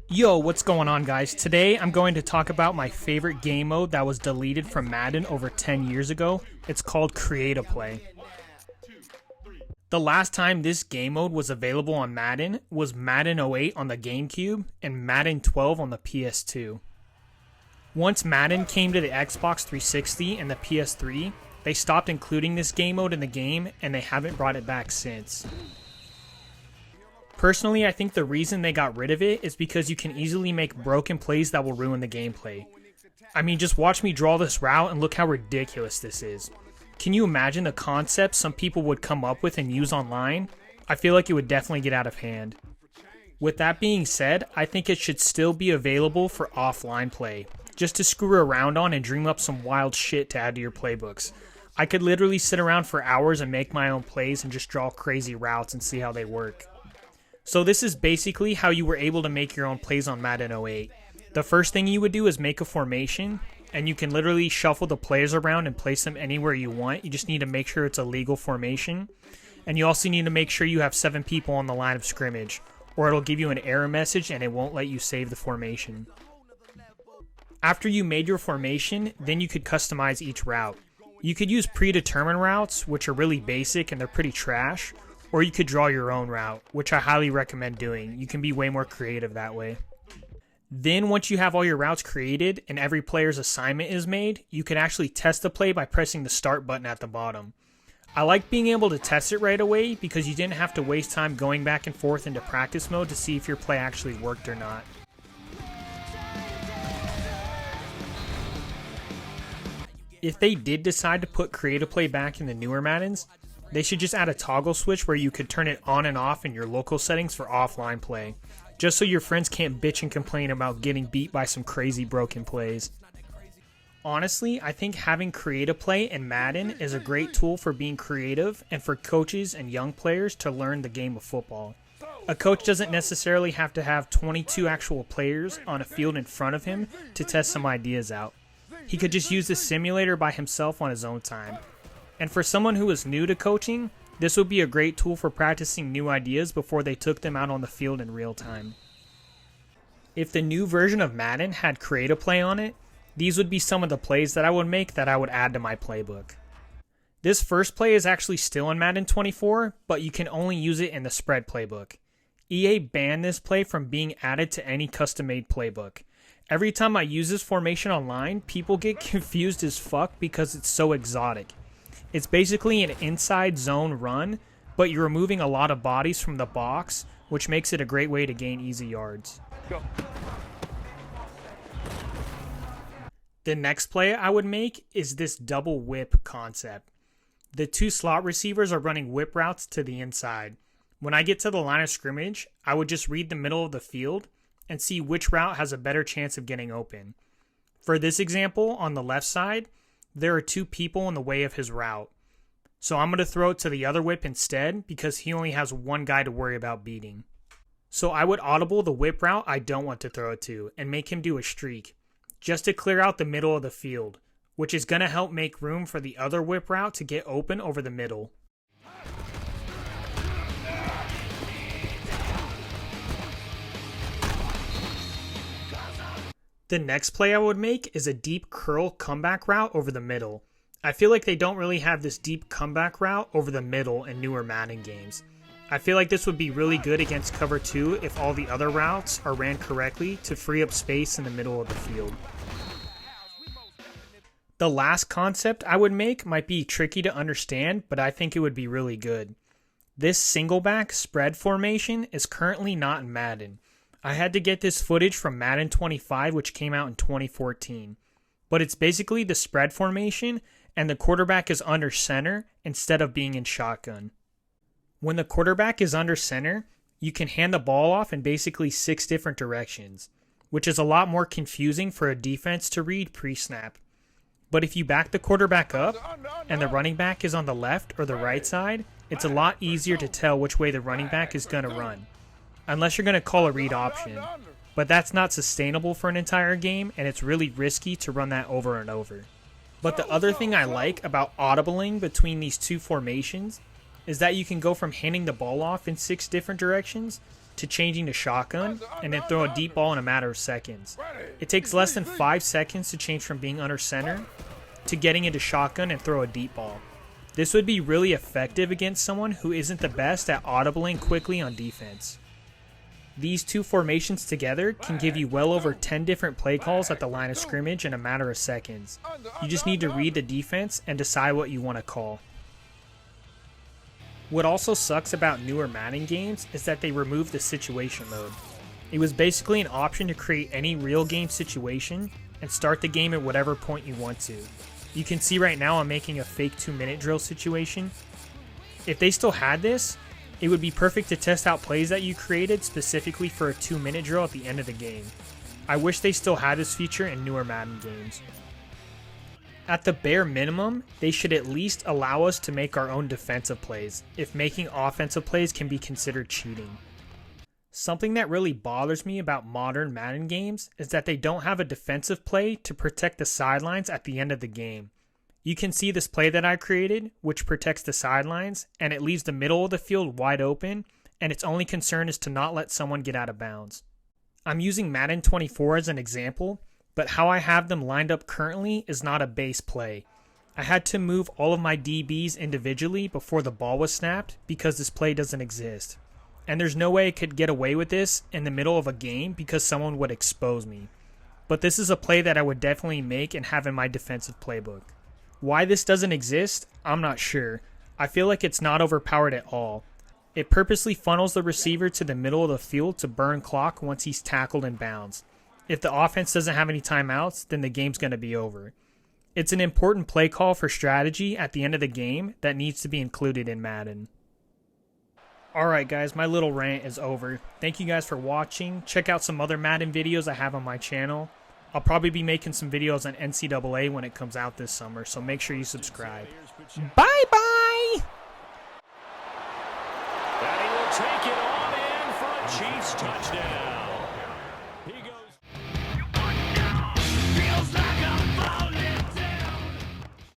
Yo, what's going on, guys? Today I'm going to talk about my favorite game mode that was deleted from Madden over 10 years ago. It's called Create a Play. The last time this game mode was available on Madden was Madden 08 on the GameCube and Madden 12 on the PS2. Once Madden came to the Xbox 360 and the PS3, they stopped including this game mode in the game and they haven't brought it back since. Personally, I think the reason they got rid of it is because you can easily make broken plays that will ruin the gameplay. I mean, just watch me draw this route and look how ridiculous this is. Can you imagine the concepts some people would come up with and use online? I feel like it would definitely get out of hand. With that being said, I think it should still be available for offline play, just to screw around on and dream up some wild shit to add to your playbooks. I could literally sit around for hours and make my own plays and just draw crazy routes and see how they work. So this is basically how you were able to make your own plays on Madden 08. The first thing you would do is make a formation, and you can literally shuffle the players around and place them anywhere you want. You just need to make sure it's a legal formation. And you also need to make sure you have 7 people on the line of scrimmage, or it'll give you an error message and it won't let you save the formation. After you made your formation, then you could customize each route. You could use predetermined routes, which are really basic and they're pretty trash, or you could draw your own route, which I highly recommend doing. You can be way more creative that way. Then once you have all your routes created and every player's assignment is made, you can actually test the play by pressing the start button at the bottom. I like being able to test it right away because you didn't have to waste time going back and forth into practice mode to see if your play actually worked or not. If they did decide to put Create a Play back in the newer Maddens, they should just add a toggle switch where you could turn it on and off in your local settings for offline play, just so your friends can't bitch and complain about getting beat by some crazy broken plays. Honestly, I think having Create a Play in Madden is a great tool for being creative and for coaches and young players to learn the game of football. A coach doesn't necessarily have to have 22 actual players on a field in front of him to test some ideas out. He could just use the simulator by himself on his own time. And for someone who is new to coaching, this would be a great tool for practicing new ideas before they took them out on the field in real time. If the new version of Madden had Create a Play on it, these would be some of the plays that I would make that I would add to my playbook. This first play is actually still in Madden 24, but you can only use it in the spread playbook. EA banned this play from being added to any custom-made playbook. Every time I use this formation online, people get confused as fuck because it's so exotic. It's basically an inside zone run, but you're removing a lot of bodies from the box, which makes it a great way to gain easy yards. Go. The next play I would make is this double whip concept. The 2 slot receivers are running whip routes to the inside. When I get to the line of scrimmage, I would just read the middle of the field and see which route has a better chance of getting open. For this example, on the left side, there are 2 people in the way of his route. So I'm going to throw it to the other whip instead because he only has 1 guy to worry about beating. So I would audible the whip route I don't want to throw it to and make him do a streak, just to clear out the middle of the field, which is going to help make room for the other whip route to get open over the middle. The next play I would make is a deep curl comeback route over the middle. I feel like they don't really have this deep comeback route over the middle in newer Madden games. I feel like this would be really good against cover 2 if all the other routes are ran correctly to free up space in the middle of the field. The last concept I would make might be tricky to understand, but I think it would be really good. This single back spread formation is currently not in Madden. I had to get this footage from Madden 25, which came out in 2014. But it's basically the spread formation, and the quarterback is under center instead of being in shotgun. When the quarterback is under center, you can hand the ball off in basically 6 different directions, which is a lot more confusing for a defense to read pre-snap. But if you back the quarterback up, and the running back is on the left or the right side, it's a lot easier to tell which way the running back is going to run. Unless you're going to call a read option. But that's not sustainable for an entire game, and it's really risky to run that over and over. But the other thing I like about audibling between these 2 formations is that you can go from handing the ball off in 6 different directions to changing to shotgun, and then throw a deep ball in a matter of seconds. It takes less than 5 seconds to change from being under center to getting into shotgun and throw a deep ball. This would be really effective against someone who isn't the best at audibling quickly on defense. These two formations together can give you well over 10 different play calls at the line of scrimmage in a matter of seconds. You just need to read the defense and decide what you want to call. What also sucks about newer Madden games is that they removed the situation mode. It was basically an option to create any real game situation and start the game at whatever point you want to. You can see right now I'm making a fake 2-minute drill situation. If they still had this, it would be perfect to test out plays that you created specifically for a 2-minute drill at the end of the game. I wish they still had this feature in newer Madden games. At the bare minimum, they should at least allow us to make our own defensive plays, if making offensive plays can be considered cheating. Something that really bothers me about modern Madden games is that they don't have a defensive play to protect the sidelines at the end of the game. You can see this play that I created, which protects the sidelines, and it leaves the middle of the field wide open, and its only concern is to not let someone get out of bounds. I'm using Madden 24 as an example, but how I have them lined up currently is not a base play. I had to move all of my DBs individually before the ball was snapped because this play doesn't exist. And there's no way I could get away with this in the middle of a game because someone would expose me. But this is a play that I would definitely make and have in my defensive playbook. Why this doesn't exist, I'm not sure. I feel like it's not overpowered at all. It purposely funnels the receiver to the middle of the field to burn clock once he's tackled in bounds. If the offense doesn't have any timeouts, then the game's going to be over. It's an important play call for strategy at the end of the game that needs to be included in Madden. Alright guys, my little rant is over. Thank you guys for watching. Check out some other Madden videos I have on my channel. I'll probably be making some videos on NCAA when it comes out this summer, so make sure you subscribe. Bye-bye! And he will take it on in for a Chiefs touchdown. He goes